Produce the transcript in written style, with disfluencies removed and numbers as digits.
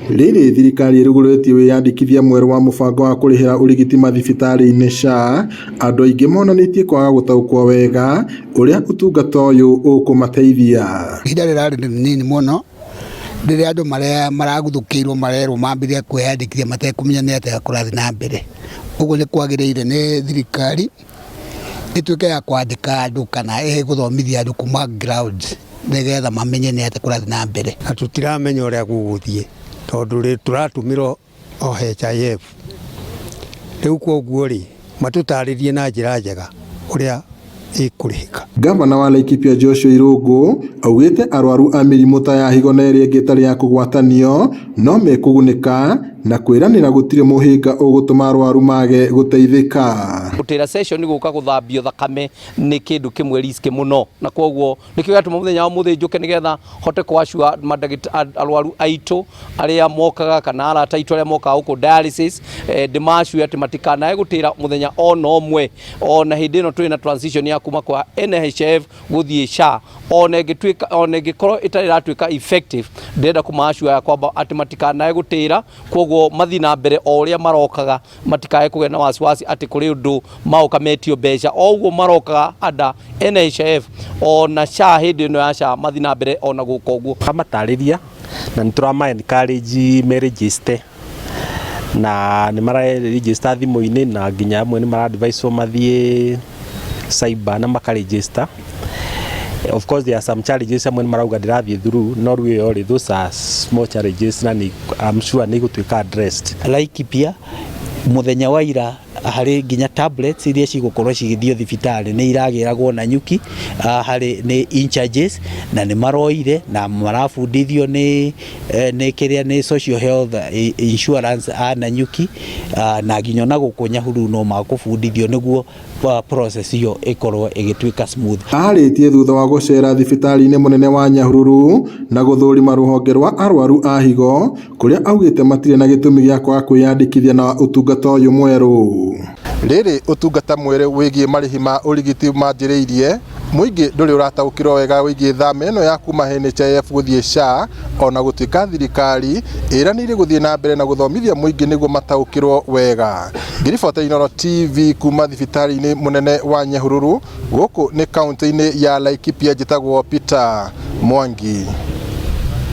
Rĩrĩ thirikari ĩrugũrĩtie wĩyandĩkithia mwerũ wa mũbango wa kũrĩhĩra ũrigiti mathibitarĩ-inĩ SHA, andũ aingĩ monanĩtie kwaga gũtaũkwo wega ũrĩa ũtungata ũyũ ũkũmateithia. Ihinda rĩrarĩ rĩnini mũno rĩrĩa andũ maraguthũkĩirwo marerwo mambĩrĩrie kwĩyandĩkithia matekũmenya nĩ atĩa kũrathiĩ na mbere. Ũguo nĩ kwagĩrĩire nĩ thirikari ĩtuĩke ya kwandĩka andũ kana gũthomithia andũ kuma ground nĩgetha mamenye nĩ atĩa kũrathiĩ na mbere. Na tũtiramenya ũrĩa gũgũthiĩ tondũ tũratũmĩrwo NHIF. Rĩu kwoguo rĩ matũtarĩrie na njĩra njega ũrĩa ĩkũrĩhĩka. Gavana wa Laikipia Joshua Irungu augĩte arwaru a mĩrimũ ta ya higo na ĩrĩa ĩngĩ ĩtarĩ ya kũgwatanio no mekũgunĩka na kwĩranĩra gũtirĩ mũhĩnga ũgũtũma arwaru mage gũteithĩka. Gũtĩra session gũka gũthambio thakame nĩ kĩndũ kĩmwe risk mũno, na kwoguo nĩkĩo gĩatũma mũthenya wa mũthĩ njũke nĩgetha hote kwacua arwaru aitũ arĩa mokaga kana arata aitũ arĩa mokaga gũkũ dialysis ndĩmacue atĩ matikanae gũtĩra mũthenya ona ũmwe, ona hĩndĩ ĩno tũrĩ na transition ya kuma kwa NHIF gũthiĩ SHA, ona ĩngĩkorwo ĩtarĩ ratuĩka effective ndĩrenda kũmacua ya kwamba atĩ matikanae gũtĩra, kwoguo mathi na mbere o ũrĩa marokaga matikae kũgĩa na wasiwasi atĩ kũrĩ ũndũ maoka metio mbeca. O ũguo marokaga ada NHIF ona SHA hĩndĩ ĩno ya SHA mathi na mbere ona gũka ũguo. Kamatarĩria na nĩtũrama encourage meregister na nĩ mararegister thimũ-inĩ na nginya amwe nĩ maradvise mathiĩ cyber na makaregister. Of course there are some challenges amwe marauga ndirathiĩ through no rĩu those are small challenges na I'm sure nĩ gũtuĩka addressed. Laikipia muthenya wa ira harĩ nginya tablets iria cigũkorwo cigĩthio thibitarĩ nĩ iragĩragwo na nyuki harĩ nĩ in-charges na nĩ maroire na marabundithio nĩ kĩrĩa nĩ social health insurance na nyuki na nginya na gũkũ Nyahururu no makũbundithio nĩguo process iyo ĩkorwo ĩgĩtuĩka smooth. Arĩtie thutha wa gũcera thibitarĩ-inĩ mũnene wa Nyahururu na gũthũrima rũhonge rwa arwaru a higo kũrĩa augĩte matirĩ na gĩtũmi gĩa kwaga kwĩyandĩkithia na ũtungata ũyũ mwerũ. Rĩrĩ ũtungata mwerũ wĩgiĩ marĩhi ma ũrigiti manjĩrĩirie mũingĩ ndũrĩ ũrataũkĩrwo wega wĩgiĩ thama ĩno ya kuma NHIF gũthiĩ SHA, ona gũtuĩka thirikari ĩranĩire gũthiĩ na mbere na gũthomithia mũingĩ nĩguo mataũkĩrwo wega. Ngiribota Inooro TV kuma thibitarĩ-inĩ mũnene wa Nyahururu gũkũ nĩ kaũntĩ-inĩ ya Laikipia, njĩtagwo Peter Mwangi.